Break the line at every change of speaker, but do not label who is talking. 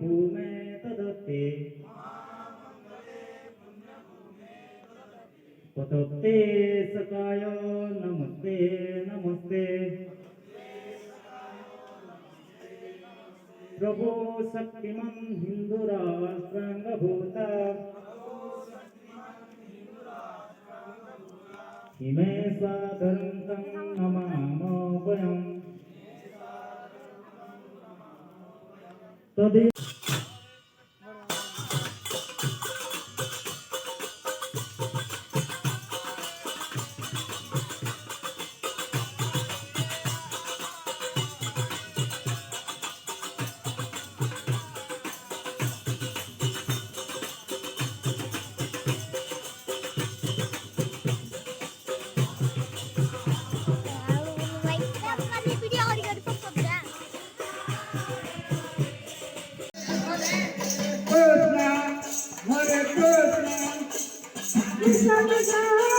पुण्यभूमे तदत्ते पतत्ते सकाय नमस्ते नमस्ते प्रभु शक्तिमान हिंदुराष्ट्रांगभूता इमे स्वाधर्मं नमामोऽभयम् तदे
Krishna, Hare Krishna, Krishna Krishna.